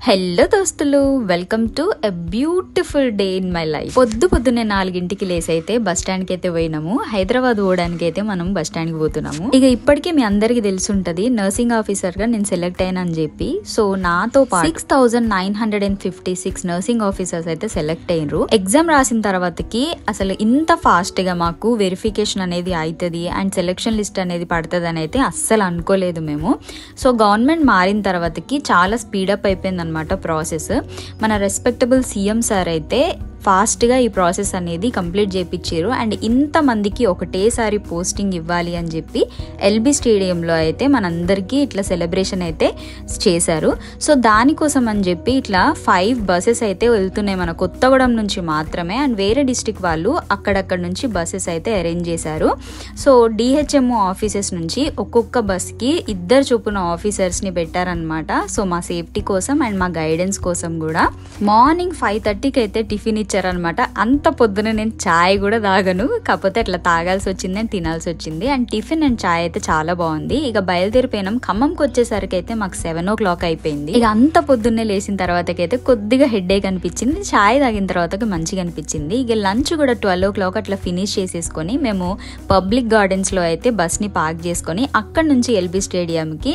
Hello దోస్తులు, welcome to a beautiful day in my life. పొద్దున్నే 4ంటికి లేసి అయితే బస్ స్టాండ్ కి అయితే పోయినాము. హైదరాబాద్ పోవడానికి అయితే మనం బస్ స్టాండ్ కి పోతున్నాము. ఇక ఇప్పటికే మీ అందరికి తెలుసుంటది నర్సింగ్ ఆఫీసర్ గా నేను సెలెక్ట్ అయినా అని చెప్పి. సో నాతో పాటు 6956 నర్సింగ్ ఆఫీసర్స్ అయితే సెలెక్ట్ అయినరు. ఎగ్జామ్ రాసిన తర్వాతకి అసలు ఇంత ఫాస్ట్ గా మాకు వెరిఫికేషన్ అనేది అవుతుంది అండ్ సెలెక్షన్ లిస్ట్ అనేది పడుతుంది అని అయితే అస్సలు అనుకోలేదు మేము. సో గవర్నమెంట్ మారిన తర్వాతకి చాలా స్పీడప్ అయిపోయింది అనమాట ప్రాసెస్. మన రెస్పెక్టబుల్ సీఎం సార్ అయితే ఫాస్ట్గా ఈ ప్రాసెస్ అనేది కంప్లీట్ చేయించారు. అండ్ ఇంతమందికి ఒకటేసారి పోస్టింగ్ ఇవ్వాలి అని చెప్పి ఎల్బీ స్టేడియంలో అయితే మనందరికీ ఇట్లా సెలబ్రేషన్ అయితే చేశారు. సో దానికోసం అని చెప్పి ఇట్లా 5 బస్సెస్ అయితే వెళ్తున్నాయి మన కొత్తగూడెం నుంచి మాత్రమే. అండ్ వేరే డిస్టిక్ వాళ్ళు అక్కడక్కడ నుంచి బస్సెస్ అయితే అరేంజ్ చేశారు. సో డిహెచ్ఎంఓ ఆఫీసెస్ నుంచి ఒక్కొక్క బస్కి 2 చొప్పున ఆఫీసర్స్ని పెట్టారనమాట. సో మా సేఫ్టీ కోసం అండ్ మా గైడెన్స్ కోసం కూడా. మార్నింగ్ 5:30కి అయితే టిఫిన్ ఇచ్చారనమాట. అంత పొద్దున నేను చాయ్ కూడా తాగను, కాకపోతే అట్లా తాగాల్సి వచ్చింది అండ్ తినాల్సి వచ్చింది. అండ్ టిఫిన్ అండ్ చాయ్ అయితే చాలా బాగుంది. ఇక బయలుదేరిపోయినాం. ఖమ్మంకి వచ్చేసరికి అయితే మాకు 7 o'clock అయిపోయింది. ఇక అంత పొద్దున్నే లేచిన తర్వాతకైతే కొద్దిగా హెడేక్ అనిపించింది. చాయ్ తాగిన తర్వాత మంచిగా అనిపించింది. ఇక లంచ్ కూడా 12 o'clock అట్లా ఫినిష్ చేసేసుకొని మేము పబ్లిక్ గార్డెన్స్ లో అయితే బస్ ని పార్క్ చేసుకొని అక్కడ నుంచి ఎల్బీ స్టేడియం కి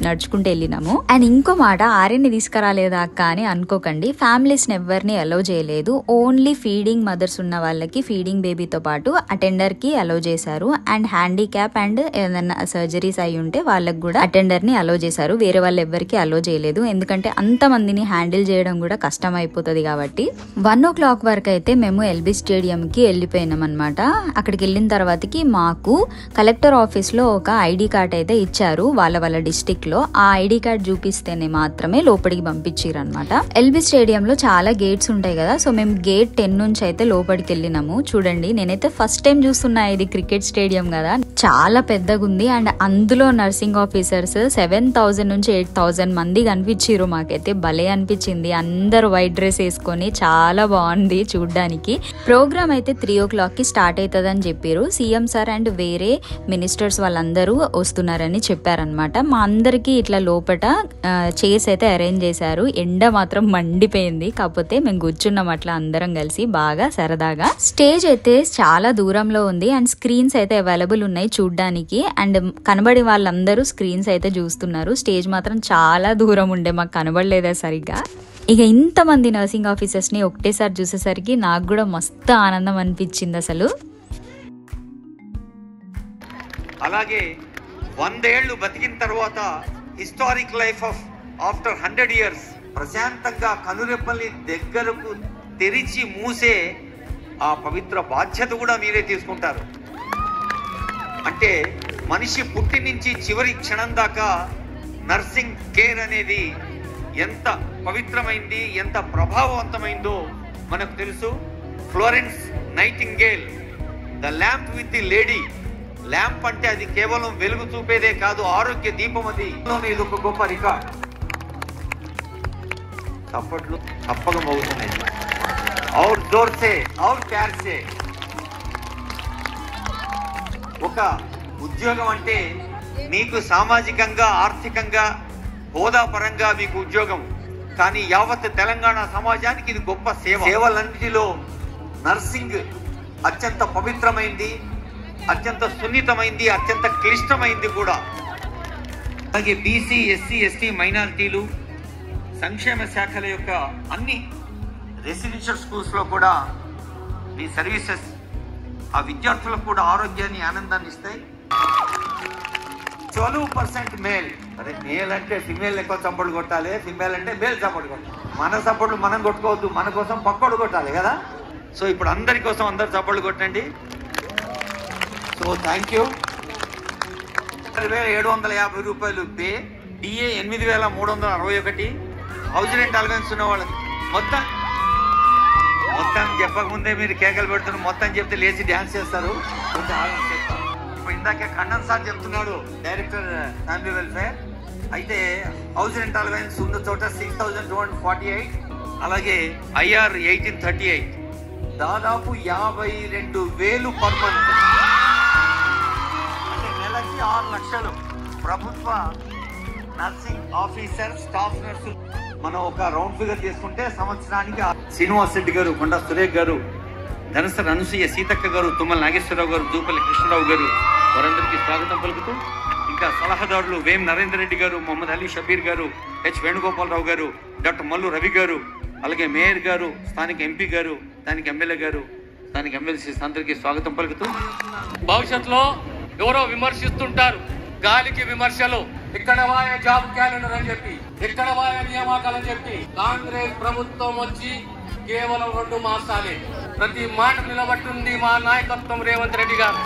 నడుచుకుంటూ వెళ్ళినాము. అండ్ ఇంకో మాట, ఆర్యని తీసుకురాలేదా అక్క అని అనుకోకండి. ఫ్యామిలీస్ ని ఎవరిని అలౌ చేయలేదు. ఓన్లీ ఫీడింగ్ మదర్స్ ఉన్న వాళ్ళకి ఫీడింగ్ బేబీతో పాటు అటెండర్ కి అలౌ చేశారు. అండ్ హ్యాండిక్యాప్ అండ్ ఏదైనా సర్జరీస్ అయి ఉంటే వాళ్ళకి కూడా అటెండర్ ని అలౌ చేశారు. వేరే వాళ్ళు ఎవరికి అలౌ చేయలేదు, ఎందుకంటే అంత మందిని హ్యాండిల్ చేయడం కూడా కష్టం అయిపోతుంది కాబట్టి. 1 o'clock వరకు అయితే మేము ఎల్బీ స్టేడియం కి వెళ్ళిపోయినాం అనమాట. అక్కడికి వెళ్ళిన తర్వాతకి మాకు కలెక్టర్ ఆఫీస్ లో ఒక ఐడి కార్డ్ అయితే ఇచ్చారు వాళ్ళ డిస్టిక్ లో. ఆ ఐడి కార్డ్ చూపిస్తేనే మాత్రమే లోపలికి పంపించారు అనమాట. ఎల్బీ స్టేడియం లో చాలా గేట్స్ ఉంటాయి కదా. సో మేము గేట్ 10 నుంచి అయితే లోపలికి వెళ్ళినాము. చూడండి, నేనైతే ఫస్ట్ టైం చూస్తున్నా. ఇది క్రికెట్ స్టేడియం కదా, చాలా పెద్దగా ఉంది. అండ్ అందులో నర్సింగ్ ఆఫీసర్స్ 7,000 నుంచి 8,000 మంది కనిపించారు. మాకైతే భలే అనిపించింది. అందరూ వైట్ డ్రెస్ వేసుకొని చాలా బాగుంది చూడ్డానికి. ప్రోగ్రామ్ అయితే 3 o'clock కి స్టార్ట్ అవుతుంది అని చెప్పారు సీఎం సార్. అండ్ వేరే మినిస్టర్స్ వాళ్ళందరూ వస్తున్నారని చెప్పారనమాట. మా అందరికి ఇట్లా లోపల చైర్స్ అయితే అరేంజ్ చేశారు. ఎండ మాత్రం మండిపోయింది, కాకపోతే మేము కూర్చున్నాం అట్లా అందరం కలిసి బాగా సరదాగా. స్టేజ్ అయితే చాలా దూరంలో ఉంది అండ్ స్క్రీన్స్ అయితే అవైలబుల్ ఉన్నాయి చూడ్డానికి. అండ్ కనబడి వాళ్ళందరూ స్క్రీన్స్ అయితే చూస్తున్నారు. స్టేజ్ మాత్రం చాలా దూరం ఉండే, మాకు కనబడలేదా సరిగ్గా. ఇక ఇంతమంది నర్సింగ్ ఆఫీసర్స్ ని ఒకటేసారి చూసేసరికి నాకు కూడా మస్తు ఆనందం అనిపించింది అసలు. అలాగే 100 ఏళ్లు బతికిన తర్వాత historic life of after 100 years ప్రశాంతంగా కనురెప్పల్ని దగ్గరకు తెరిచి మూసే ఆ పవిత్ర బాధ్యత కూడా మీరే తీసుకుంటారు. అంటే మనిషి పుట్టి నుంచి చివరి క్షణం దాకా నర్సింగ్ కేర్ అనేది ఎంత పవిత్రమైంది, ఎంత ప్రభావవంతమైందో మనకు తెలుసు. Florence nightingale, the lamp with the lady. Lamp అంటే అది కేవలం వెలుగు చూపేదే కాదు, ఆరోగ్య దీపం. అది ఇది ఒక గొప్ప రికార్డ్. తప్పట్లు తప్పగా మోగుతున్నాయి. और जोर से और प्यार से. ఒక ఉద్యోగం అంటే మీకు సామాజికంగా ఆర్థికంగా హోదా పరంగా మీకు ఉద్యోగం, కానీ యావత్ తెలంగాణ సమాజానికి ఇది గొప్ప సేవ. సేవలన్నిటిలో నర్సింగ్ అత్యంత పవిత్రమైంది, అత్యంత సున్నితమైంది, అత్యంత క్లిష్టమైంది కూడా. అలాగే బీసీ, ఎస్సీ, ఎస్టీ మైనారిటీలు సంక్షేమ శాఖల యొక్క అన్ని రెసిడెన్షియల్ స్కూల్స్ లో కూడా ఈ సర్వీసెస్ ఆ విద్యార్థులకు కూడా ఆరోగ్యాన్ని, ఆనందాన్ని ఇస్తాయి. 12% మేల్. అదే మేల్ అంటే ఫిమేల్ ఎక్కువ చప్పట్లు కొట్టాలి, ఫిమేల్ అంటే మేల్ చప్పట్లు కొట్టాలి. మన చప్పట్లు మనం కొట్టుకోవద్దు, మన కోసం పక్కోడు కొట్టాలి కదా. సో ఇప్పుడు అందరి కోసం అందరు చప్పట్లు కొట్టండి. So thank you. 6,750 రూపాయలు pay, DA 8,361, house rent allowance ఉన్న వాళ్ళకి మొత్తం చెప్పకముందే మీరు కేకలు పెడుతున్నారు. మొత్తం చెప్తే లేచి డ్యాన్స్ చేస్తారు. ఇప్పుడు ఇందాకే కన్నన్ సార్ చెప్తున్నాడు, డైరెక్టర్ ఫ్యామిలీ వెల్ఫేర్. అయితే హౌస్ రెంట్ అలవెన్స్ ఉన్న చోట 6,248, అలాగే IR 1838, దాదాపు 52,000 పర్ మంత్. అంటే నెలకి 6 లక్షలు ప్రభుత్వ నర్సింగ్ ఆఫీసర్, స్టాఫ్ నర్సు మనం ఒక రౌండ్ ఫిగర్ చేసుకుంటే సంవత్సరానికి శ్రీనివాస్ రెడ్డి గారు, కొండా సురేఖ్ గారు, ధనసర అనసూయ సీతక్క గారు, తుమ్మల నాగేశ్వరరావు గారు, దూపల్లి కృష్ణరావు గారు వారందరికీ స్వాగతం పలుకుతూ, ఇంకా సలహాదారులు వేం నరేందర్ రెడ్డి గారు, మొహమ్మద్ అలీ షబీర్ గారు, హెచ్ వేణుగోపాలరావు గారు, డాక్టర్ మల్లు రవి గారు, అలాగే మేయర్ గారు, స్థానిక ఎంపీ గారు, స్థానిక ఎమ్మెల్యే గారు, స్థానిక ఎమ్మెల్సీ అందరికీ స్వాగతం పలుకుతూ, భవిష్యత్తులో ఎవరో విమర్శిస్తుంటారు, గాలికి విమర్శలు, ఇక్కడ వాయ జాబ్ క్యాలెండర్ అని చెప్పి, ఇక్కడ వాయ నియామకాలని చెప్పి. కాంగ్రెస్ ప్రభుత్వం వచ్చి కేవలం 2 మాసాలే. ప్రతి మాట నిలబట్టింది మా నాయకత్వం రేవంత్ రెడ్డి గారు.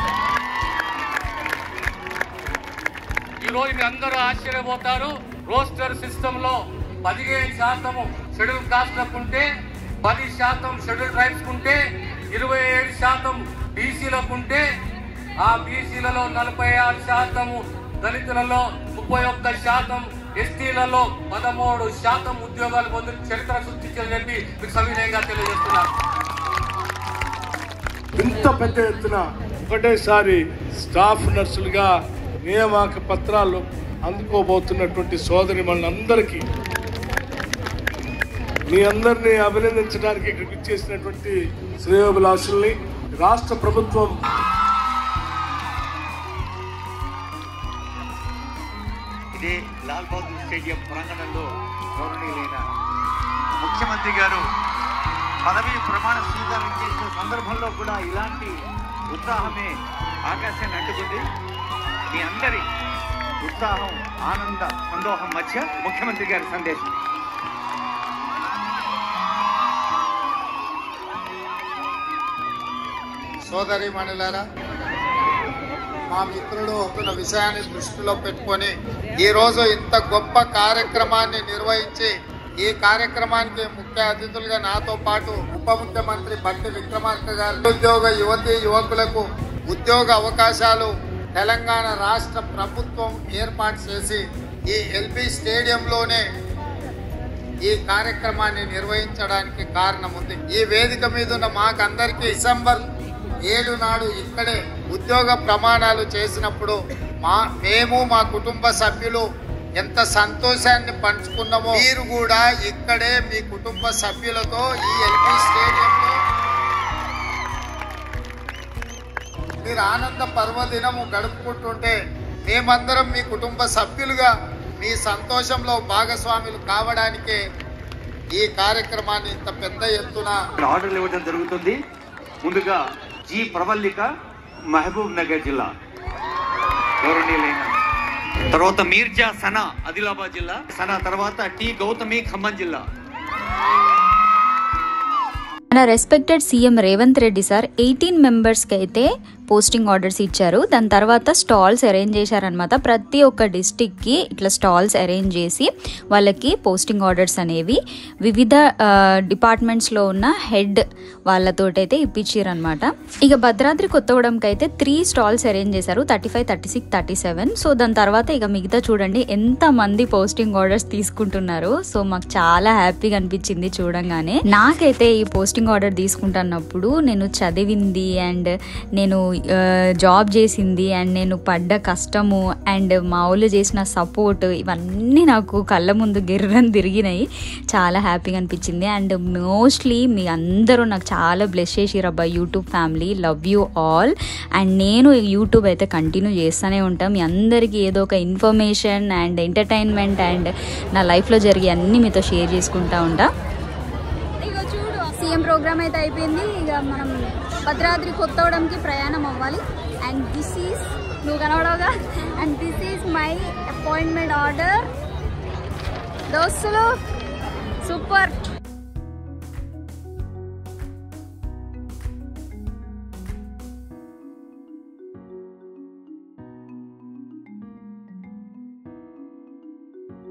ఈ రోజు మీ అందరూ ఆశ్చర్యపోతారు. రోస్టర్ సిస్టమ్ లో 15% షెడ్యూల్ కాస్ట్లకు ఉంటే, 10% షెడ్యూల్ ట్రైబ్స్ ఉంటే, 27% బీసీలకు ఉంటే, ఆ బీసీలలో 46%, దళితులలో 31%, ఎస్టీలలో 13% ఉద్యోగాలు పొంది చరిత్ర సృష్టించాలని చెప్పి మీకు సవినయంగా తెలియజేస్తున్నారు. ఇంత పెద్ద ఎత్తున ఒకటేసారి స్టాఫ్ నర్సులుగా నియామక పత్రాలు అందుకోబోతున్నటువంటి సోదరిమణులందరికీ మీ అందరినీ అభినందించడానికి ఇక్కడికి ఇచ్చేసినటువంటి శ్రేయోభిలాషుల్ని రాష్ట్ర ప్రభుత్వం ఇదే లాల్ బహదూర్ స్టేడియం ప్రాంగణంలో గౌరవనీయులైన ముఖ్యమంత్రి గారు పదవి ప్రమాణ స్వీకారం చేసిన సందర్భంలో కూడా ఇలాంటి ఉత్సాహమే ఆకాశాన్ని అంటుకుంది. మీ అందరి ఉత్సాహం, ఆనంద సందోహం మధ్య ముఖ్యమంత్రి గారి సందేశం. సోదరి మణులారా, మా మిత్రుడు ఒక విషయాన్ని దృష్టిలో పెట్టుకొని ఈరోజు ఇంత గొప్ప కార్యక్రమాన్ని నిర్వహించి, ఈ కార్యక్రమానికి ముఖ్య అతిథులుగా నాతో పాటు ఉప ముఖ్యమంత్రి బట్టి విక్రమార్క గారు, నిరుద్యోగ యువతీ యువకులకు ఉద్యోగ అవకాశాలు తెలంగాణ రాష్ట్ర ప్రభుత్వం ఏర్పాటు చేసి ఈ ఎల్బీ స్టేడియంలోనే ఈ కార్యక్రమాన్ని నిర్వహించడానికి కారణం ఉంది. ఈ వేదిక మీద ఉన్న మాకందరికీ డిసెంబర్ 7 నాడు ఇక్కడే ఉద్యోగ ప్రమాణాలు చేసినప్పుడు మేము మా కుటుంబ సభ్యులు ఎంత సంతోషాన్ని పంచుకున్నామో, మీరు కూడా ఇక్కడే మీ కుటుంబ సభ్యులతో ఈ ఎల్బీ స్టేడియంలో మీరు ఆనంద పర్వదినము గడుపుకుంటుంటే మేమందరం మీ కుటుంబ సభ్యులుగా మీ సంతోషంలో భాగస్వాములు కావడానికే ఈ కార్యక్రమాన్ని ఇంత పెద్ద ఎత్తున ఆర్డర్లు ఇవ్వడం జరుగుతుంది. ముందుగా జి ప్రవల్లిక, మహబూబ్ నగర్ జిల్లా గౌరవనీయులైన, తర్వాత మీర్జా సనా ఆదిలాబాద్ జిల్లా, సనా తర్వాత టి గౌతమి ఖమ్మం జిల్లా. మన respected CM Revanth Reddy sir 18 మెంబర్స్కి అయితే పోస్టింగ్ ఆర్డర్స్ ఇచ్చారు. దాని తర్వాత స్టాల్స్ అరేంజ్ చేశారనమాట. ప్రతి ఒక్క డిస్టిక్కి ఇట్లా స్టాల్స్ అరేంజ్ చేసి వాళ్ళకి పోస్టింగ్ ఆర్డర్స్ అనేవి వివిధ డిపార్ట్మెంట్స్లో ఉన్న హెడ్ వాళ్ళతోటైతే ఇప్పించారనమాట. ఇక భద్రాద్రి కొత్తగూడెంకి అయితే 3 స్టాల్స్ అరేంజ్ చేశారు, 35, 36, 37. సో దాని తర్వాత ఇక మిగతా చూడండి ఎంతమంది పోస్టింగ్ ఆర్డర్స్ తీసుకుంటున్నారు. సో మాకు చాలా హ్యాపీగా అనిపించింది చూడంగానే. నాకైతే ఈ పోస్టింగ్ ఆర్డర్ తీసుకుంటున్నప్పుడు నేను చదివింది అండ్ నేను జాబ్ చేసింది అండ్ నేను పడ్డ కష్టము అండ్ మా ఊళ్ళో చేసిన సపోర్ట్ ఇవన్నీ నాకు కళ్ళ ముందు గిర్రని తిరిగినాయి. చాలా హ్యాపీగా అనిపించింది. అండ్ మోస్ట్లీ మీ అందరూ నాకు చాలా బ్లెస్ చేసిరబ్బా YouTube family. Love you all. And నేను యూట్యూబ్ అయితే కంటిన్యూ చేస్తూనే ఉంటాను. మీ అందరికీ ఏదో ఒక ఇన్ఫర్మేషన్ అండ్ ఎంటర్టైన్మెంట్ అండ్ నా లైఫ్లో జరిగే అన్నీ మీతో షేర్ చేసుకుంటూ ఉంటా. సీఎం ప్రోగ్రామ్ అయితే అయిపోయింది. ఇక మనం భద్రాద్రి కొత్తగూడెంకి ప్రయాణం అవ్వాలి. అండ్ దిస్ ఈజ్ నువ్వు కనవడవుగా. And this is my appointment order. దోస్తులు సూపర్.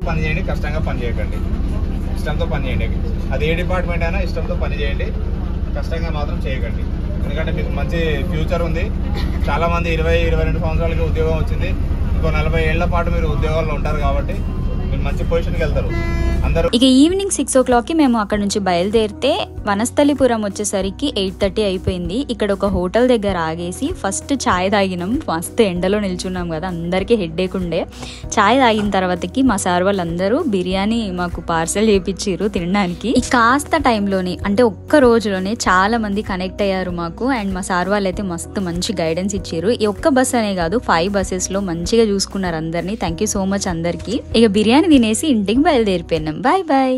పని చేయండి, కష్టంగా పని చేయకండి, ఇష్టంతో పని చేయండి. అది ఏ డిపార్ట్మెంట్ అయినా ఇష్టంతో పని చేయండి, కష్టంగా మాత్రం చేయకండి. ఎందుకంటే మీకు మంచి ఫ్యూచర్ ఉంది. చాలామంది 20-22 సంవత్సరాలకి ఉద్యోగం వచ్చింది. ఇంకో 40 ఏళ్ల పాటు మీరు ఉద్యోగాల్లో ఉంటారు కాబట్టి మీరు మంచి పొజిషన్కి వెళ్తారు అందరూ. ఇక ఈవినింగ్ 6 o'clock కి మేము అక్కడ నుంచి బయలుదేరితే వనస్థలిపురం వచ్చేసరికి 8:30 అయిపోయింది. ఇక్కడ ఒక హోటల్ దగ్గర ఆగేసి ఫస్ట్ చాయ్ తాగినాం. మస్తు ఎండలో నిల్చున్నాం కదా, అందరికీ హెడ్ఏక్ ఉండే. చాయ్ తాగిన తర్వాతకి మా సార్ వాళ్ళందరూ బిర్యానీ మాకు పార్సల్ చేయించారు తినడానికి. ఈ కాస్త టైంలోనే అంటే ఒక్క రోజులోనే చాలా మంది కనెక్ట్ అయ్యారు మాకు. అండ్ మా సార్ వాళ్ళు అయితే మస్తు మంచి గైడెన్స్ ఇచ్చారు. ఈ ఒక్క బస్ అనే కాదు 5 buses లో మంచిగా చూసుకున్నారు అందరినీ. థ్యాంక్ యూ సో మచ్ అందరికి. ఇక బిర్యానీ తినేసి ఇంటికి బయలుదేరిపోయినాం. Bye bye.